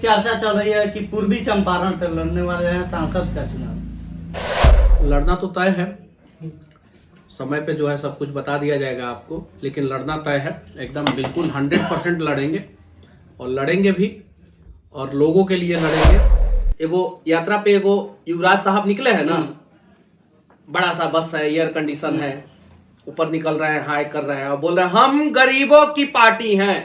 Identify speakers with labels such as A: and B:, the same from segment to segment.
A: चर्चा चल रही है कि पूर्वी चंपारण से लड़ने वाले हैं सांसद का चुनाव।
B: लड़ना तो तय है, समय पे जो है सब कुछ बता दिया जाएगा आपको, लेकिन लड़ना तय है एकदम बिल्कुल 100% लड़ेंगे और लड़ेंगे भी और लोगों के लिए लड़ेंगे। एगो यात्रा पे एगो युवराज साहब निकले हैं ना, बड़ा सा बस है, एयर कंडीशन है, ऊपर निकल रहे हैं, हाई कर रहे हैं और बोल रहे हैं हम गरीबों की पार्टी हैं।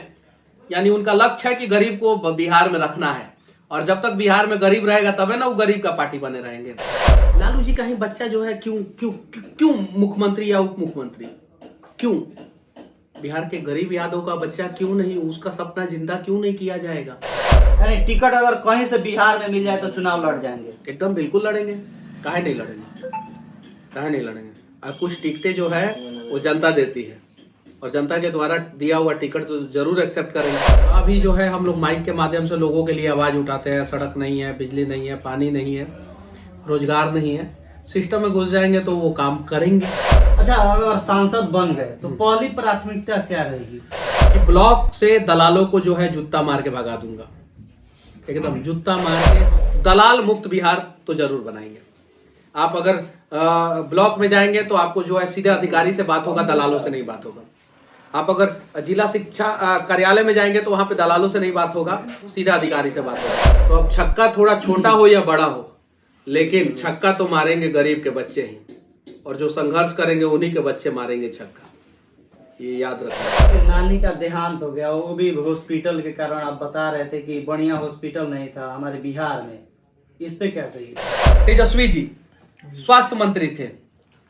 B: यानी उनका लक्ष्य है कि गरीब को बिहार में रखना है और जब तक बिहार में गरीब रहेगा तबे ना वो गरीब का पार्टी बने रहेंगे। लालू जी का ही बच्चा जो है क्यों क्यों क्यों मुख्यमंत्री या उप मुख्यमंत्री क्यों? बिहार के गरीब यादव का बच्चा क्यों नहीं, उसका सपना जिंदा क्यों नहीं किया जाएगा?
A: यानी टिकट अगर कहीं से बिहार में मिल जाए तो चुनाव लड़ जाएंगे।
B: एकदम बिल्कुल लड़ेंगे, काहे नहीं लड़ेंगे, काहे नहीं लड़ेंगे। और कुछ टिकटें जो है वो जनता देती है और जनता के द्वारा दिया हुआ टिकट तो जरूर एक्सेप्ट करेंगे। अभी जो है हम लोग माइक के माध्यम से लोगों के लिए आवाज उठाते हैं, सड़क नहीं है, बिजली नहीं है, पानी नहीं है, रोजगार नहीं है, सिस्टम में घुस जाएंगे तो वो काम करेंगे।
A: अच्छा, अगर सांसद बन गए तो पहली प्राथमिकता क्या रहेगी?
B: कि ब्लॉक से दलालों को जो है जूता मार के भगा दूंगा, एकदम जूता मार के दलाल मुक्त बिहार तो जरूर बनाएंगे। आप अगर ब्लॉक में जाएंगे तो आपको जो है सीधे अधिकारी से बात होगा, दलालों से नहीं बात होगा। आप अगर जिला शिक्षा कार्यालय में जाएंगे तो वहां पे दलालों से नहीं बात होगा, सीधा अधिकारी से बात होगा। तो अब छक्का थोड़ा छोटा हो या बड़ा हो, लेकिन छक्का तो मारेंगे गरीब के बच्चे ही, और जो संघर्ष करेंगे उन्हीं के बच्चे मारेंगे छक्का, ये याद रखना।
A: नानी का देहांत हो गया, वो भी हॉस्पिटल के कारण। आप बता रहे थे कि बढ़िया हॉस्पिटल नहीं था हमारे बिहार में, इस पे क्या कहिए?
B: तेजस्वी जी स्वास्थ्य मंत्री थे,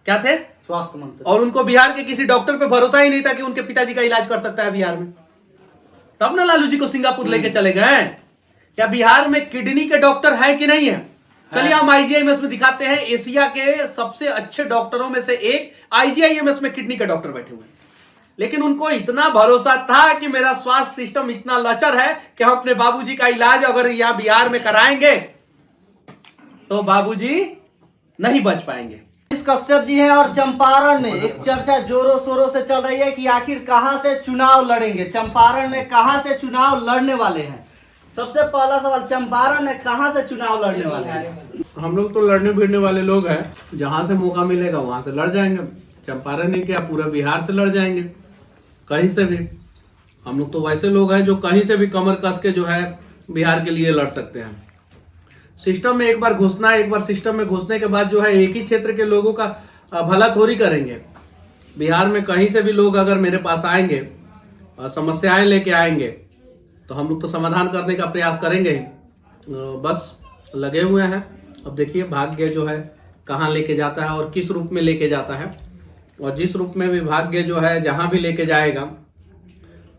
B: क्या थे?
A: स्वास्थ्य मंत्री।
B: और उनको बिहार के किसी डॉक्टर पे भरोसा ही नहीं था कि उनके पिताजी का इलाज कर सकता है बिहार में। तब ना लालू जी को सिंगापुर लेके चले गए। क्या बिहार में किडनी के डॉक्टर है कि नहीं है? चलिए हम IGIMS में दिखाते हैं, एशिया के सबसे अच्छे डॉक्टरों में से एक IGIMS में किडनी के डॉक्टर बैठे हुए हैं। लेकिन उनको इतना भरोसा था कि मेरा स्वास्थ्य सिस्टम इतना लचर है कि हम अपने बाबूजी का इलाज अगर यहाँ बिहार में कराएंगे तो बाबूजी नहीं बच पाएंगे।
A: कश्यप जी हैं और चंपारण में एक चर्चा जोरों शोरों से चल रही है कि आखिर कहां से चुनाव लड़ेंगे, चंपारण में कहां से चुनाव लड़ने वाले हैं। सबसे पहला सवाल, चंपारण में कहां से चुनाव लड़ने वाले हैं?
B: हम लोग तो लड़ने भिड़ने वाले लोग हैं, जहां से मौका मिलेगा वहां से लड़ जाएंगे। चंपारण नहीं क्या, पूरा बिहार से लड़ जाएंगे, कहीं से भी। हम लोग तो वैसे लोग हैं जो कहीं से भी कमर कस के जो है बिहार के लिए लड़ सकते हैं। सिस्टम में एक बार घुसना है, एक बार सिस्टम में घुसने के बाद जो है एक ही क्षेत्र के लोगों का भला थोड़ी करेंगे। बिहार में कहीं से भी लोग अगर मेरे पास आएंगे और समस्याएं लेके आएंगे तो हम लोग तो समाधान करने का प्रयास करेंगे ही। बस लगे हुए हैं। अब देखिए भाग्य जो है कहाँ लेके जाता है और किस रूप में लेके जाता है, और जिस रूप में भी भाग्य जो है जहाँ भी लेके जाएगा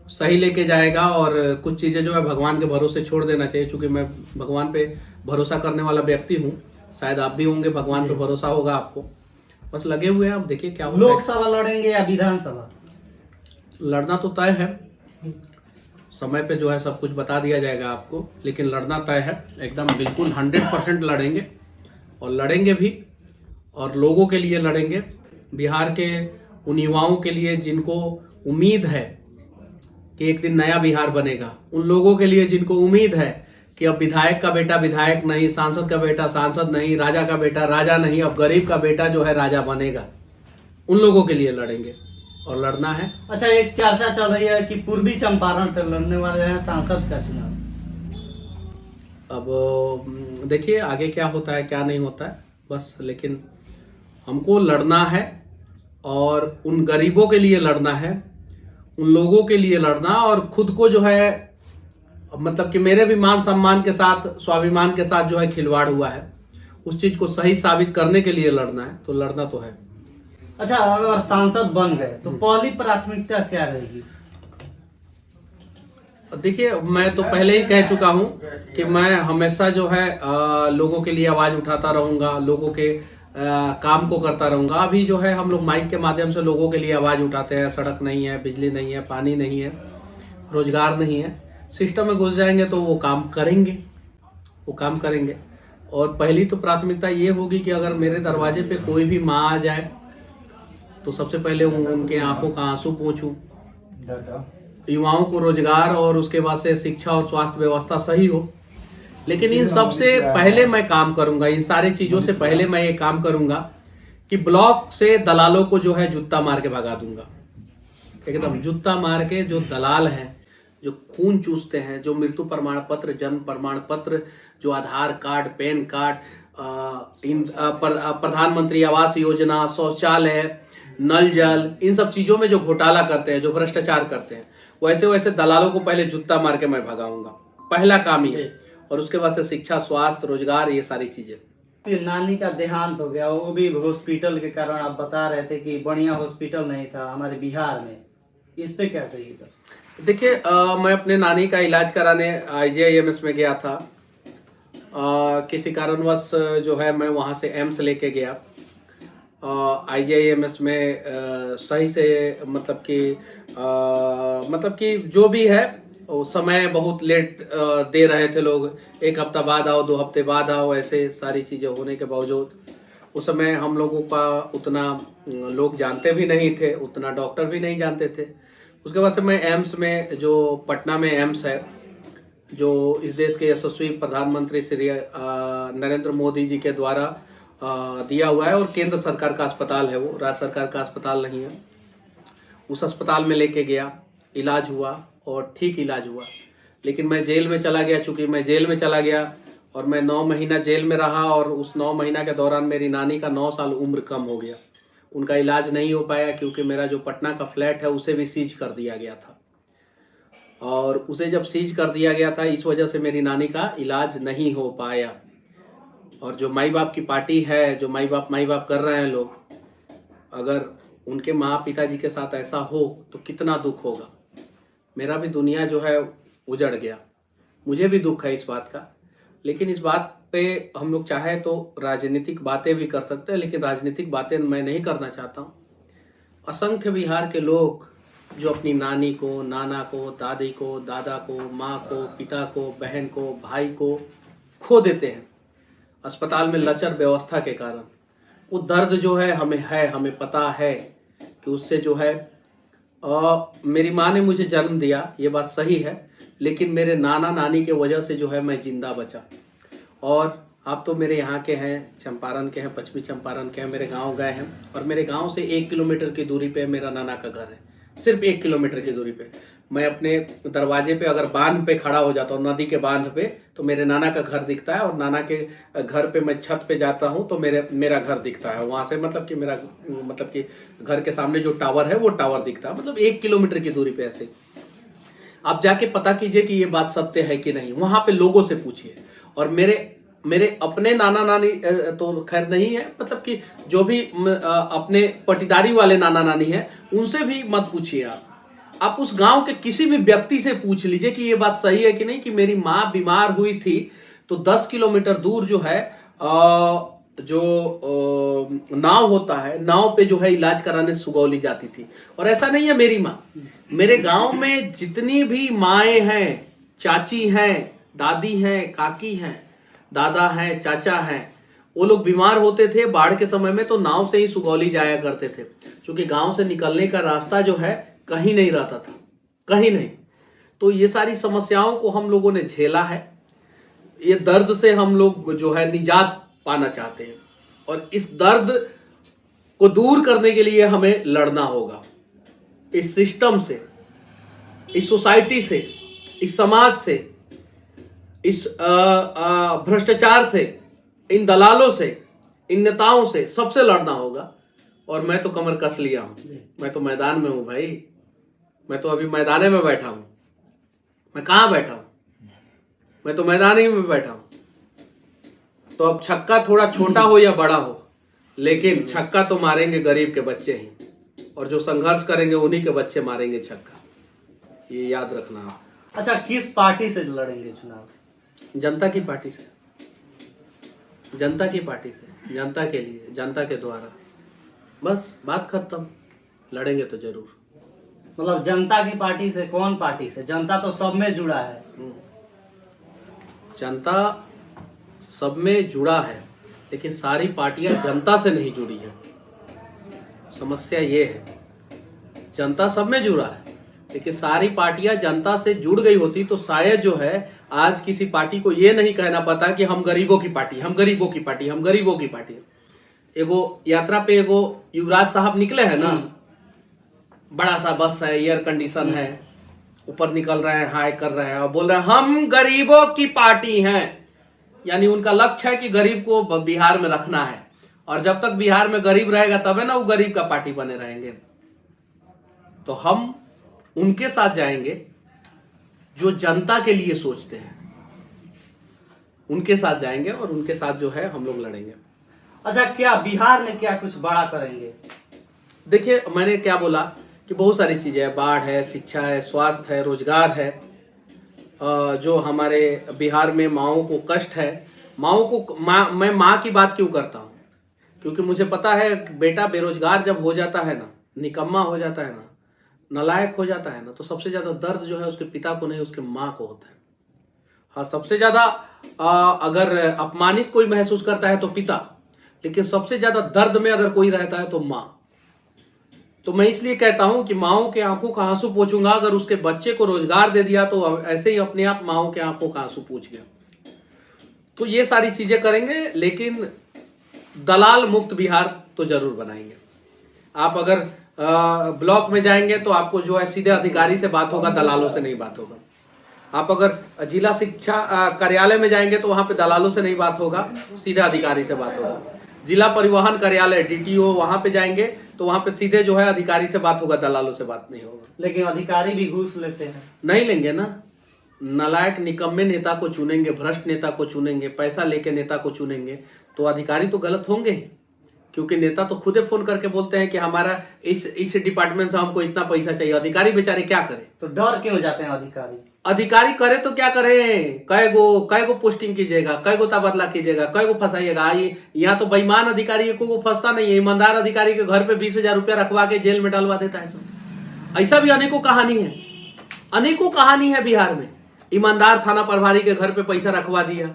B: सही लेके जाएगा। और कुछ चीज़ें जो है भगवान के भरोसे छोड़ देना चाहिए, क्योंकि मैं भगवान पे भरोसा करने वाला व्यक्ति हूँ, शायद आप भी होंगे, भगवान पे भरोसा होगा आपको। बस लगे हुए हैं, अब देखिए क्या होता है।
A: लोकसभा लड़ेंगे या विधानसभा?
B: लड़ना तो तय है, समय पे जो है सब कुछ बता दिया जाएगा आपको, लेकिन लड़ना तय है एकदम बिल्कुल 100% लड़ेंगे और लड़ेंगे भी और लोगों के लिए लड़ेंगे। बिहार के उन युवाओं के लिए जिनको उम्मीद है कि एक दिन नया बिहार बनेगा, उन लोगों के लिए जिनको उम्मीद है कि अब विधायक का बेटा विधायक नहीं, सांसद का बेटा सांसद नहीं, राजा का बेटा राजा नहीं, अब गरीब का बेटा जो है राजा बनेगा, उन लोगों के लिए लड़ेंगे और लड़ना है।
A: अच्छा, एक चर्चा चल रही है कि पूर्वी चंपारण से लड़ने वाले हैं सांसद का चुनाव।
B: अब देखिए आगे क्या होता है क्या नहीं होता है, बस लेकिन हमको लड़ना है और उन गरीबों के लिए लड़ना है, उन लोगों के लिए लड़ना, और खुद को जो है मतलब कि मेरे भी मान सम्मान के साथ, स्वाभिमान के साथ जो है खिलवाड़ हुआ है, उस चीज को सही साबित करने के लिए लड़ना है, तो लड़ना तो है।
A: अच्छा, अगर सांसद बन गए तो पहली प्राथमिकता क्या रहेगी?
B: देखिए मैं तो पहले ही कह चुका हूं कि मैं हमेशा जो है लोगों के लिए आवाज उठाता रहूंगा, लोगों के काम को करता रहूंगा। अभी जो है हम लोग माइक के माध्यम से लोगों के लिए आवाज उठाते हैं, सड़क नहीं है, बिजली नहीं है, पानी नहीं है, रोजगार नहीं है, सिस्टम में घुस जाएंगे तो वो काम करेंगे, वो काम करेंगे। और पहली तो प्राथमिकता ये होगी कि अगर मेरे दरवाजे पे कोई भी माँ आ जाए तो सबसे पहले उनके आंखों का आंसू पोंछूं, युवाओं को रोजगार और उसके बाद से शिक्षा और स्वास्थ्य व्यवस्था सही हो, लेकिन इन सबसे पहले मैं काम करूंगा, इन सारी चीजों से पहले मैं ये काम करूंगा कि ब्लॉक से दलालों को जो है जूता मार के भगा दूंगा। एकदम जूता मार के, जो दलाल हैं, जो खून चूसते हैं, जो मृत्यु प्रमाण पत्र, जन्म प्रमाण पत्र, जो आधार कार्ड, पैन कार्ड, प्रधानमंत्री आवास योजना, शौचालय, नल जल, इन सब चीजों में जो घोटाला करते हैं, जो भ्रष्टाचार करते हैं, वैसे वैसे दलालों को पहले जूता मार के मैं भगाऊंगा। पहला काम ही है। और उसके बाद से शिक्षा, स्वास्थ्य, रोजगार, ये सारी चीजें।
A: फिर नानी का देहांत हो गया, वो भी हॉस्पिटल के कारण। आप बता रहे थे कि बढ़िया हॉस्पिटल नहीं था हमारे बिहार में, इस पे क्या कहिएगा?
B: देखिए, मैं अपने नानी का इलाज कराने IGIMS में गया था। किसी कारणवश जो है मैं वहाँ से एम्स लेके गया। IGIMS में सही से मतलब कि जो भी है वो समय बहुत लेट दे रहे थे लोग। 1 हफ्ता बाद आओ, 2 हफ्ते बाद आओ, ऐसे सारी चीज़ें होने के बावजूद उस समय हम लोगों का उतना लोग जानते भी नहीं थे, उतना डॉक्टर भी नहीं जानते थे। उसके बाद से मैं एम्स में, जो पटना में एम्स है, जो इस देश के यशस्वी प्रधानमंत्री श्री नरेंद्र मोदी जी के द्वारा दिया हुआ है, और केंद्र सरकार का अस्पताल है, वो राज्य सरकार का अस्पताल नहीं है। उस अस्पताल में लेके गया, इलाज हुआ और ठीक इलाज हुआ। लेकिन मैं जेल में चला गया। चूँकि मैं जेल में चला गया और मैं 9 महीना जेल में रहा, और उस 9 महीना के दौरान मेरी नानी का 9 साल उम्र कम हो गया। उनका इलाज नहीं हो पाया क्योंकि मेरा जो पटना का फ्लैट है उसे भी सीज कर दिया गया था, और उसे जब सीज कर दिया गया था, इस वजह से मेरी नानी का इलाज नहीं हो पाया। और जो माई बाप की पार्टी है, जो माई बाप कर रहे हैं लोग, अगर उनके माँ पिताजी के साथ ऐसा हो तो कितना दुख होगा। मेरा भी दुनिया जो है उजड़ गया, मुझे भी दुख है इस बात का। लेकिन इस बात पे हम लोग चाहे तो राजनीतिक बातें भी कर सकते हैं, लेकिन राजनीतिक बातें मैं नहीं करना चाहता हूँ। असंख्य बिहार के लोग जो अपनी नानी को, नाना को, दादी को, दादा को, माँ को, पिता को, बहन को, भाई को खो देते हैं अस्पताल में लचर व्यवस्था के कारण। वो दर्द जो है हमें पता है कि उससे जो है मेरी माँ ने मुझे जन्म दिया, ये बात सही है, लेकिन मेरे नाना नानी के वजह से जो है मैं जिंदा बचा। और आप तो मेरे यहाँ के हैं, चंपारण के हैं, पश्चिमी चंपारण के हैं, मेरे गांव गए हैं, और मेरे गांव से 1 किलोमीटर की दूरी पे मेरा नाना का घर है, सिर्फ 1 किलोमीटर की दूरी पे। मैं अपने दरवाजे पे अगर बांध पे खड़ा हो जाता हूँ, नदी के बांध पे, तो मेरे नाना का घर दिखता है, और नाना के घर पे मैं छत पे जाता हूँ तो मेरा घर दिखता है वहाँ से। मतलब कि घर के सामने जो टावर है वो टावर दिखता है, मतलब 1 किलोमीटर की दूरी पे। ऐसे आप जाके पता कीजिए कि ये बात सत्य है कि नहीं, वहाँ पे लोगों से पूछिए। और मेरे अपने नाना नानी तो खैर नहीं है, मतलब कि जो भी अपने पटीदारी वाले नाना नानी है उनसे भी मत पूछिए। आप उस गांव के किसी भी व्यक्ति से पूछ लीजिए कि ये बात सही है कि नहीं, कि मेरी माँ बीमार हुई थी तो 10 किलोमीटर दूर जो है नाव होता है, नाव पे जो है इलाज कराने सुगौली जाती थी। और ऐसा नहीं है मेरी माँ, मेरे गांव में जितनी भी माएँ हैं, चाची हैं, दादी हैं, काकी हैं, दादा हैं, चाचा हैं, वो लोग बीमार होते थे बाढ़ के समय में तो नाव से ही सुगौली जाया करते थे, क्योंकि गांव से निकलने का रास्ता जो है कहीं नहीं रहता था, कहीं नहीं। तो ये सारी समस्याओं को हम लोगों ने झेला है। ये दर्द से हम लोग जो है निजात पाना चाहते हैं, और इस दर्द को दूर करने के लिए हमें लड़ना होगा। इस सिस्टम से, इस सोसाइटी से, इस समाज से, इस भ्रष्टाचार से, इन दलालों से, इन नेताओं से, सबसे लड़ना होगा। और मैं तो कमर कस लिया हूं, मैं तो मैदान में हूं भाई, मैं तो अभी मैदाने में बैठा हूं। मैं कहां बैठा हूं, मैं तो मैदान ही में बैठा हूं। तो अब छक्का थोड़ा छोटा हो या बड़ा हो, लेकिन छक्का तो मारेंगे गरीब के बच्चे ही, और जो संघर्ष करेंगे उन्हीं के बच्चे मारेंगे छक्का, ये याद रखना।
A: अच्छा, किस पार्टी से लड़ेंगे चुनाव?
B: जनता की पार्टी से, जनता की पार्टी से, जनता के लिए, जनता के द्वारा, बस बात खत्म। लड़ेंगे तो जरूर।
A: मतलब जनता की पार्टी से? कौन पार्टी से? जनता तो सब में जुड़ा है।
B: जनता सब में जुड़ा है, लेकिन सारी पार्टियां जनता से नहीं जुड़ी है। समस्या ये है, जनता सब में जुड़ा है, लेकिन सारी पार्टियां जनता से जुड़ गई होती तो शायद जो है आज किसी पार्टी को ये नहीं कहना पता कि हम गरीबों की पार्टी, हम गरीबों की पार्टी, हम गरीबों की पार्टी। एगो यात्रा पे एगो युवराज साहब निकले हैं ना, बड़ा सा बस है, एयर कंडीशन है, ऊपर निकल रहे हैं, हाई कर रहे हैं और बोल रहे हैं हम गरीबों की पार्टी हैं। यानी उनका लक्ष्य है कि गरीब को बिहार में रखना है, और जब तक बिहार में गरीब रहेगा तबे ना वो गरीब का पार्टी बने रहेंगे। तो हम उनके साथ जाएंगे जो जनता के लिए सोचते हैं, उनके साथ जाएंगे और उनके साथ जो है हम लोग लड़ेंगे।
A: अच्छा, क्या बिहार में क्या कुछ बड़ा करेंगे?
B: देखिए, मैंने क्या बोला कि बहुत सारी चीजें हैं, बाढ़ है, शिक्षा है, स्वास्थ्य है, रोजगार है। जो हमारे बिहार में माओं को कष्ट है, माओं को मैं माँ की बात क्यों करता हूँ, क्योंकि मुझे पता है कि बेटा बेरोजगार जब हो जाता है ना, निकम्मा हो जाता है ना, नालायक हो जाता है ना, तो सबसे ज्यादा दर्द जो है उसके पिता को नहीं, उसके माँ को होता है। हाँ, सबसे ज्यादा अगर अपमानित कोई महसूस करता है तो पिता, लेकिन सबसे ज्यादा दर्द में अगर कोई रहता है तो माँ। तो मैं इसलिए कहता हूं कि माओं के आंखों का आंसू पोंछूंगा। अगर उसके बच्चे को रोजगार दे दिया तो ऐसे ही अपने आप माओं के आंखों का आंसू पोंछ गया। तो ये सारी चीजें करेंगे, लेकिन दलाल मुक्त बिहार तो जरूर बनाएंगे। आप अगर ब्लॉक में जाएंगे तो आपको जो है सीधे अधिकारी से बात होगा, दलालों से नहीं बात होगा। आप अगर जिला शिक्षा कार्यालय में जाएंगे तो वहां पे दलालों से नहीं बात होगा, सीधे अधिकारी से बात होगा। जिला परिवहन कार्यालय DTO वहां पे जाएंगे तो वहां पे सीधे जो है अधिकारी से बात होगा, दलालों से बात नहीं होगा।
A: लेकिन अधिकारी भी घूस लेते हैं।
B: नहीं लेंगे ना, नालायक निकम्मे नेता को चुनेंगे, भ्रष्ट नेता को चुनेंगे, पैसा लेके नेता को चुनेंगे, तो अधिकारी तो गलत होंगे। क्योंकि नेता तो खुदे फोन करके बोलते हैं कि हमारा इस डिपार्टमेंट से हमको इतना पैसा चाहिए। अधिकारी बेचारे क्या करें?
A: तो डर क्यों जाते हैं अधिकारी?
B: अधिकारी करे तो क्या करें? कै गो पोस्टिंग कीजिएगा, कै गो तबादला कीजिएगा, कै गो फंसाइएगा? यहाँ तो बेईमान अधिकारी को फंसता नहीं है, ईमानदार अधिकारी के घर पे 20,000 रुपया रखवा के जेल में डालवा देता है सब। ऐसा भी अनेकों कहानी है, अनेकों कहानी है बिहार में। ईमानदार थाना प्रभारी के घर पे पैसा रखवा दिया,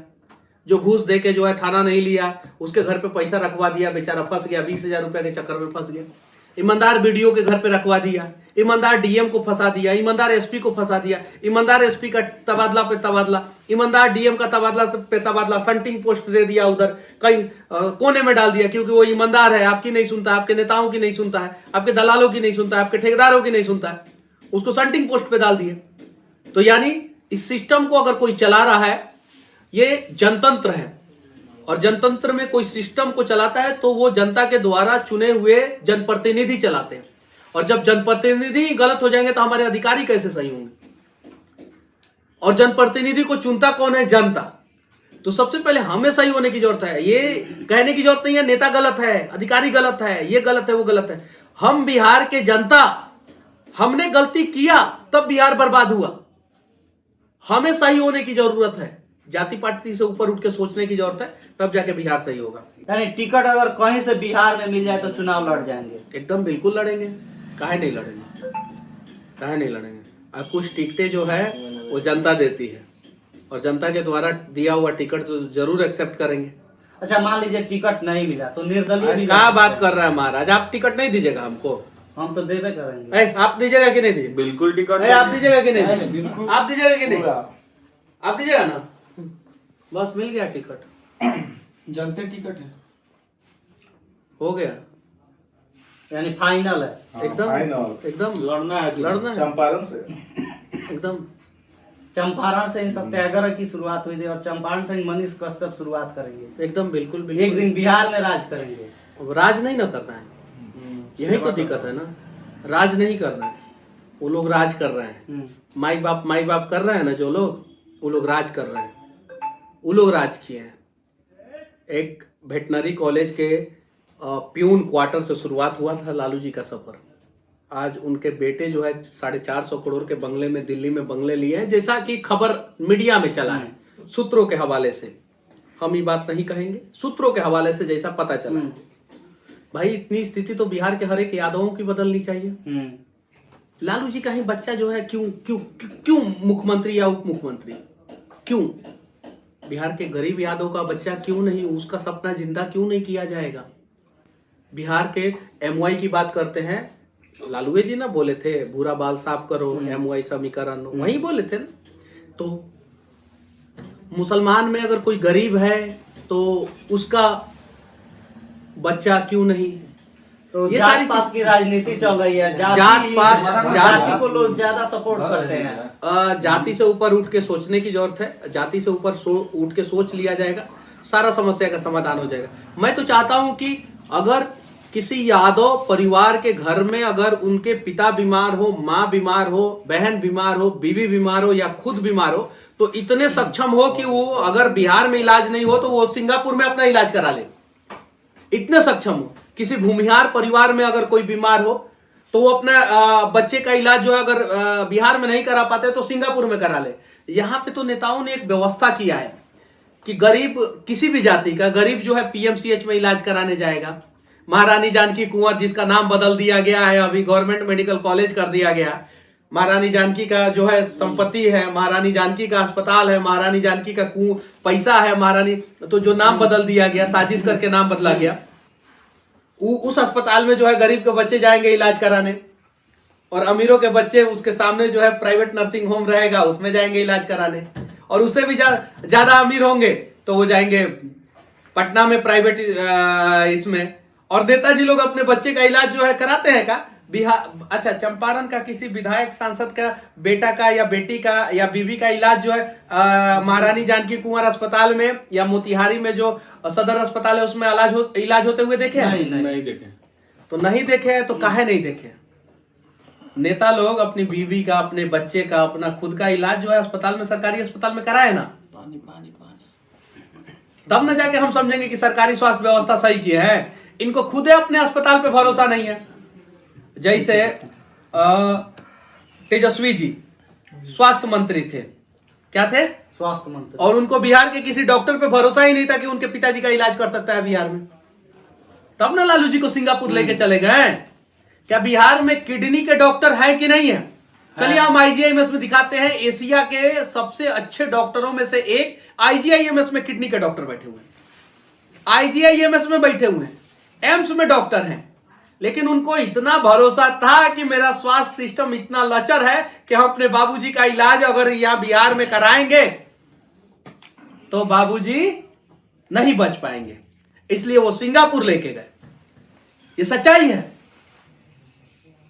B: जो घूस दे के जो है थाना नहीं लिया, उसके घर पे पैसा रखवा दिया, बेचारा फंस गया, 20,000 रुपया के चक्कर में फंस गया। ईमानदार BDO के घर पे रखवा दिया, ईमानदार DM को फंसा दिया, ईमानदार SP को फंसा दिया, ईमानदार SP का तबादला पे तबादला, ईमानदार DM का तबादला पे तबादला, संटिंग पोस्ट दे दिया, उधर कहीं कोने में डाल दिया, क्योंकि वो ईमानदार है, आपकी नहीं सुनता, आपके नेताओं की नहीं सुनता है, आपके दलालों की नहीं सुनता है, आपके ठेकेदारों की नहीं सुनता है, उसको संटिंग पोस्ट पे डाल दिए। तो यानी इस सिस्टम को अगर कोई चला रहा है, ये जनतंत्र है, और जनतंत्र में कोई सिस्टम को चलाता है तो वो जनता के द्वारा चुने हुए जनप्रतिनिधि चलाते हैं। और जब जनप्रतिनिधि गलत हो जाएंगे तो हमारे अधिकारी कैसे सही होंगे? और जनप्रतिनिधि को चुनता कौन है? जनता। तो सबसे पहले हमें सही होने की जरूरत है। ये कहने की जरूरत नहीं है नेता गलत है, अधिकारी गलत है, ये गलत है, वो गलत है। हम बिहार के जनता, हमने गलती किया तब बिहार बर्बाद हुआ। हमें सही होने की जरूरत है, जाति पाति से ऊपर उठ के सोचने की जरूरत है, तब जाके बिहार सही होगा।
A: यानी टिकट अगर कहीं से बिहार में मिल जाए तो चुनाव लड़ जाएंगे?
B: एकदम बिल्कुल लड़ेंगे, काहे नहीं लड़ेंगे, काहे नहीं लड़ेंगे। अब कुछ टिकटें जो है वो जनता देती है, और जनता के द्वारा दिया हुआ टिकट तो जरूर एक्सेप्ट करेंगे।
A: अच्छा, मान लीजिए टिकट नहीं मिला तो निर्दलीय भी
B: क्या बात कर रहा है महाराज? आप टिकट नहीं दीजिएगा हमको?
A: हम तो देवे करेंगे।
B: आप दीजिएगा कि नहीं दीजिएगा?
C: बिल्कुल टिकट
B: आप दीजिएगा कि नहीं?
C: बिल्कुल।
B: आप दीजिएगा कि नहीं? आप दीजिएगा ना? बस मिल गया टिकट,
C: जनता टिकट है,
B: हो गया,
A: यानी फाइनल है।
B: एकदम एकदम
C: लड़ना है,
B: लड़ना है
C: चंपारण से
B: एकदम।
A: चंपारण से इन सत्याग्रह की शुरुआत हुई थी, और चंपारण से मनीष कश्यप शुरुआत करेंगे।
B: एकदम बिल्कुल
A: एक
B: बिल्कुल।
A: दिन बिहार में राज करेंगे।
B: अब राज नहीं ना करना है, यही तो दिक्कत है ना, राज नहीं करना है, वो लोग राज कर रहे हैं। माई बाप कर रहे हैं ना जो लोग, वो लोग राज कर रहे हैं, वो लोग राज किए हैं। एक वेटनरी कॉलेज के प्यून क्वार्टर से शुरुआत हुआ था लालू जी का सफर। आज उनके बेटे जो है 450 करोड़ के बंगले में, दिल्ली में बंगले लिए हैं, जैसा कि खबर मीडिया में चला है, सूत्रों के हवाले से। हम ये बात नहीं कहेंगे, सूत्रों के हवाले से जैसा पता चला है। भाई इतनी स्थिति तो बिहार के हर एक यादवों की बदलनी चाहिए। लालू जी का ही बच्चा जो है क्यों क्यों क्यों मुख्यमंत्री या उप मुख्यमंत्री क्यों? बिहार के गरीब यादव का बच्चा क्यों नहीं, उसका सपना जिंदा क्यों नहीं किया जाएगा? बिहार के MY की बात करते हैं, लालू जी ना बोले थे भूरा बाल साफ करो, MY समीकरण वही बोले थे ना। तो मुसलमान में अगर कोई गरीब है तो उसका बच्चा क्यों नहीं?
A: तो
B: ये
A: जात
B: सारी
A: पात की राजनीति चल रही है, जाति को लोग ज्यादा सपोर्ट करते हैं।
B: जाति से ऊपर उठ के सोचने की जरूरत है। जाति से ऊपर उठ के सोच लिया जाएगा, सारा समस्या का समाधान हो जाएगा। मैं तो चाहता हूं कि अगर किसी यादव परिवार के घर में अगर उनके पिता बीमार हो, माँ बीमार हो, बहन बीमार हो, बीवी बीमार हो या खुद बीमार हो, तो इतने सक्षम हो कि वो अगर बिहार में इलाज नहीं हो तो वो सिंगापुर में अपना इलाज करा ले, इतने सक्षम हो। किसी भूमिहार परिवार में अगर कोई बीमार हो तो वो अपना बच्चे का इलाज जो है अगर बिहार में नहीं करा पाते तो सिंगापुर में करा ले। यहाँ पे तो नेताओं ने एक व्यवस्था किया है कि गरीब, किसी भी जाति का गरीब जो है पीएमसीएच में इलाज कराने जाएगा। महारानी जानकी कुंवर, जिसका नाम बदल दिया गया है, अभी गवर्नमेंट मेडिकल कॉलेज कर दिया गया। महारानी जानकी का जो है संपत्ति है, महारानी जानकी का अस्पताल है, महारानी जानकी का पैसा है, महारानी, तो जो नाम बदल दिया गया, साजिश करके नाम बदला गया। उस अस्पताल में जो है गरीब के बच्चे जाएंगे इलाज कराने, और अमीरों के बच्चे उसके सामने जो है प्राइवेट नर्सिंग होम रहेगा उसमें जाएंगे इलाज कराने, और उससे भी ज्यादा अमीर होंगे तो वो जाएंगे पटना में प्राइवेट इसमें। और नेताजी लोग अपने बच्चे का इलाज जो है कराते हैं का बिहार। अच्छा, चंपारण का किसी विधायक सांसद का बेटा का या बेटी का या बीवी का इलाज जो है महारानी जानकी कुंवर अस्पताल में या मोतिहारी में जो सदर अस्पताल है उसमें इलाज होते हुए देखे?
C: नहीं देखे।
B: तो नहीं देखे हैं तो काहे नहीं देखे? नेता लोग अपनी बीवी का, अपने बच्चे का, अपना खुद का इलाज जो है अस्पताल में, सरकारी अस्पताल में कराए ना,
C: पानी पानी पानी,
B: तब न जाके हम समझेंगे कि सरकारी स्वास्थ्य व्यवस्था सही की है। इनको खुद अपने अस्पताल पे भरोसा नहीं है। जैसे तेजस्वी जी स्वास्थ्य मंत्री थे, क्या थे?
A: स्वास्थ्य मंत्री।
B: और उनको बिहार के किसी डॉक्टर पे भरोसा ही नहीं था कि उनके पिताजी का इलाज कर सकता है बिहार में। तब ना लालू जी को सिंगापुर लेके चले गए। क्या बिहार में किडनी के डॉक्टर है कि नहीं है? चलिए हम आईजीआईएमएस में दिखाते हैं। एशिया के सबसे अच्छे डॉक्टरों में से एक आईजीआईएमएस में किडनी के डॉक्टर बैठे हुए हैं, आईजीआईएमएस में बैठे हुए हैं, एम्स में डॉक्टर हैं। लेकिन उनको इतना भरोसा था कि मेरा स्वास्थ्य सिस्टम इतना लचर है कि हम अपने बाबूजी का इलाज अगर यहां बिहार में कराएंगे तो बाबूजी नहीं बच पाएंगे, इसलिए वो सिंगापुर लेके गए। ये सच्चाई है,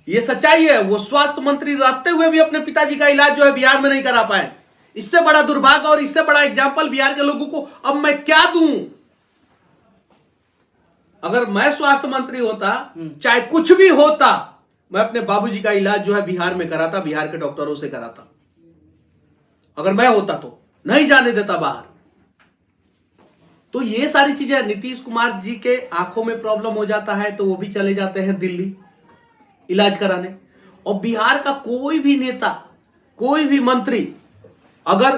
B: ये सच्चाई है। वो स्वास्थ्य मंत्री रहते हुए भी अपने पिताजी का इलाज जो है बिहार में नहीं करा पाए। इससे बड़ा दुर्भाग्य और इससे बड़ा एग्जाम्पल बिहार के लोगों को अब मैं क्या दूं? अगर मैं स्वास्थ्य मंत्री होता, चाहे कुछ भी होता, मैं अपने बाबूजी का इलाज जो है बिहार में कराता, बिहार के डॉक्टरों से कराता। अगर मैं होता तो नहीं जाने देता बाहर। तो ये सारी चीजें, नीतीश कुमार जी के आंखों में प्रॉब्लम हो जाता है तो वो भी चले जाते हैं दिल्ली इलाज कराने। और बिहार का कोई भी नेता, कोई भी मंत्री अगर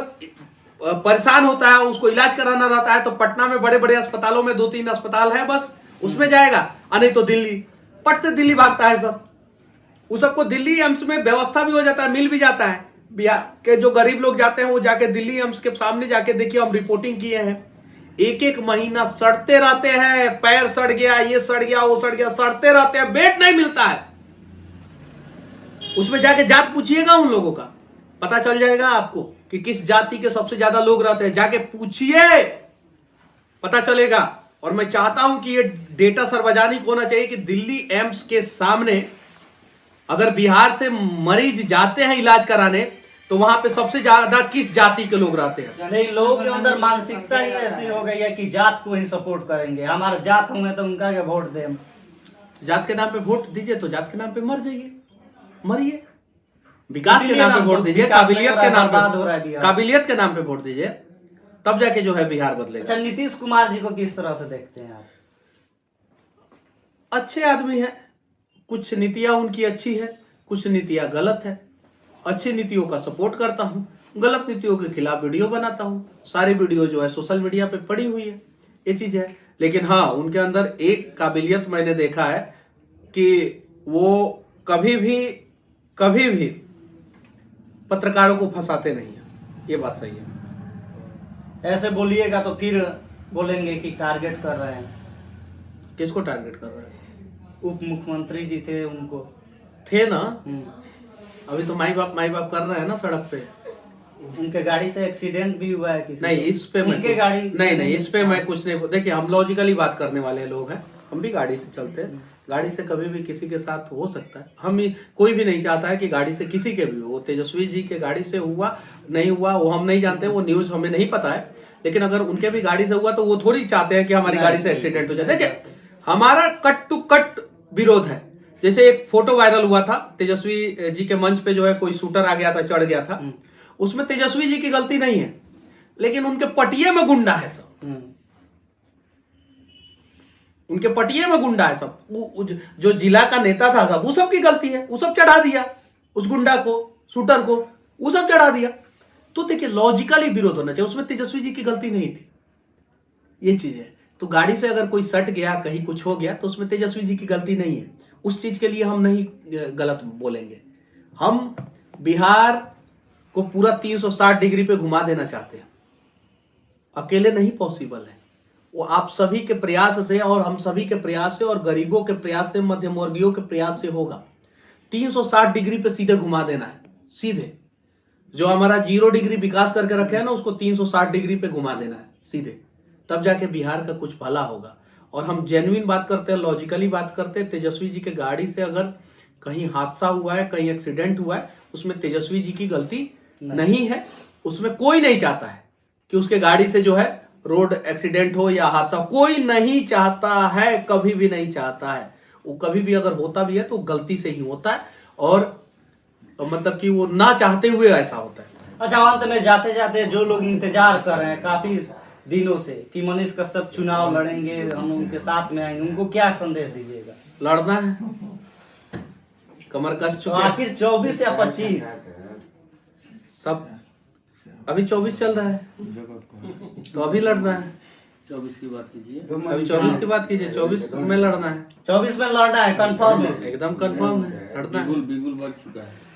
B: परेशान होता है, उसको इलाज कराना रहता है तो पटना में बड़े बड़े अस्पतालों में 2-3 अस्पताल है बस, उसमें जाएगा। नहीं तो दिल्ली, पट से दिल्ली भागता है सब। उस सबको दिल्ली एम्स में व्यवस्था भी हो जाता है, मिल भी जाता है। बिहार के जो गरीब लोग जाते हैं वो जाके दिल्ली एम्स के सामने जाके देखिए, हम रिपोर्टिंग किए हैं, 1-1 महीना सड़ते रहते हैं, पैर सड़ गया, ये सड़ गया, वो सड़ गया, सड़ते रहते हैं, बेड नहीं मिलता है। उसमें जाके जात पूछिएगा उन लोगों का, पता चल जाएगा आपको कि किस जाति के सबसे ज्यादा लोग रहते हैं। जाके पूछिए, पता चलेगा। और मैं चाहता हूं कि ये डेटा सार्वजनिक होना चाहिए कि दिल्ली एम्स के सामने अगर बिहार से मरीज जाते हैं इलाज कराने तो वहां पे सबसे ज्यादा किस जाति के लोग रहते हैं।
A: नहीं, लोगों के अंदर मानसिकता ही ऐसी हो गई है कि जात को ही सपोर्ट करेंगे। हमारा जात होंगे तो उनका क्या वोट दें।
B: जात के नाम पे वोट दीजिए तो जात के नाम पे मर जाइए, मरिए। विकास के नाम पे वोट दीजिए, काबिलियत के नाम पे, काबिलियत के नाम पे वोट दीजिए, तब जाके जो है बिहार बदलेगा।
A: अच्छा, नीतीश कुमार जी को किस तरह से देखते हैं आप?
B: अच्छे आदमी है, कुछ नीतियां उनकी अच्छी है, कुछ नीतियां गलत है। अच्छी नीतियों का सपोर्ट करता हूं, गलत नीतियों के खिलाफ वीडियो बनाता हूं। सारी वीडियो जो है सोशल मीडिया पे पड़ी हुई है, ये चीज है। लेकिन हाँ, उनके अंदर एक काबिलियत मैंने देखा है कि वो कभी भी पत्रकारों को फंसाते नहीं है। ये बात सही है।
A: ऐसे बोलिएगा तो फिर बोलेंगे कि टारगेट कर रहे हैं।
B: किसको टारगेट कर रहे हैं?
A: उप मुख्यमंत्री जी थे, उनको
B: थे ना। अभी तो माई बाप कर रहे हैं ना सड़क पे।
A: उनके गाड़ी से एक्सीडेंट भी हुआ है किसी
B: नहीं
A: को?
B: इस पे
A: उनके गाड़ी
B: नहीं इस पे मैं कुछ नहीं। देखिए हम लॉजिकली बात करने वाले लोग हैं, हम भी गाड़ी से चलते हैं, गाड़ी से कभी भी किसी के साथ हो सकता है। कोई भी नहीं चाहता है कि गाड़ी से किसी के भी हो। तेजस्वी जी के गाड़ी से हुआ नहीं हुआ वो हम नहीं जानते, वो न्यूज हमें नहीं पता है, लेकिन अगर उनके भी गाड़ी से हुआ तो वो थोड़ी चाहते हैं कि हमारी गाड़ी से एक्सीडेंट हो जाए। देखिए हमारा कट टू कट विरोध है। जैसे एक फोटो वायरल हुआ था, तेजस्वी जी के मंच पे जो है कोई शूटर आ गया था, चढ़ गया था, उसमें तेजस्वी जी की गलती नहीं है, लेकिन उनके पटिये में गुंडा है सब, उनके पटिये में गुंडा है सब। जो जिला का नेता था सब, वो सब की गलती है, वो सब चढ़ा दिया उस गुंडा को, शूटर को, वो सब चढ़ा दिया। तो देखिए लॉजिकली विरोध होना चाहिए, उसमें तेजस्वी जी की गलती नहीं थी, ये चीज है। तो गाड़ी से अगर कोई सट गया, कहीं कुछ हो गया, तो उसमें तेजस्वी जी की गलती नहीं है। उस चीज के लिए हम नहीं गलत बोलेंगे। हम बिहार को पूरा 360 डिग्री पे घुमा देना चाहते हैं, अकेले नहीं पॉसिबल है, वो आप सभी के प्रयास से और हम सभी के प्रयास से और गरीबों के प्रयास से, मध्यमवर्गीयों के प्रयास से होगा। 360 डिग्री पे सीधे घुमा देना है, सीधे। जो हमारा 0 डिग्री विकास करके रखे हैं ना, उसको 360 डिग्री पे घुमा देना है सीधे, तब जाके बिहार का कुछ भला होगा। और हम जेन्युइन बात करते हैं, लॉजिकली बात करते हैं। तेजस्वी जी के गाड़ी से अगर कहीं हादसा हुआ है, कहीं एक्सीडेंट हुआ है, उसमें तेजस्वी जी की गलती नहीं है। उसमें कोई नहीं चाहता है कि उसके गाड़ी से जो है रोड एक्सीडेंट हो या हादसा, कोई नहीं चाहता है, कभी भी नहीं चाहता है। वो कभी भी अगर होता भी है तो गलती से ही होता है, और मतलब कि वो ना चाहते हुए ऐसा होता है।
A: अच्छा, अंत में जाते जाते जो लोग इंतजार कर रहे हैं काफी दिनों से कि मनीष कश्यप चुनाव लड़ेंगे, हम उनके साथ में आएंगे, उनको क्या संदेश दीजिएगा?
B: लड़ना है, कमर कस
A: तो
B: चुके
A: आखिर 24 या 25
B: सब, अभी 24 चल रहा है तो अभी लड़ना है।
C: 24 की बात कीजिए।
B: अभी 24 की बात कीजिए, 24 में लड़ना है,
A: 24 में लड़ना है, कंफर्म है?
B: एकदम कंफर्म है, लड़ना है।
C: बिगुल बज चुका है।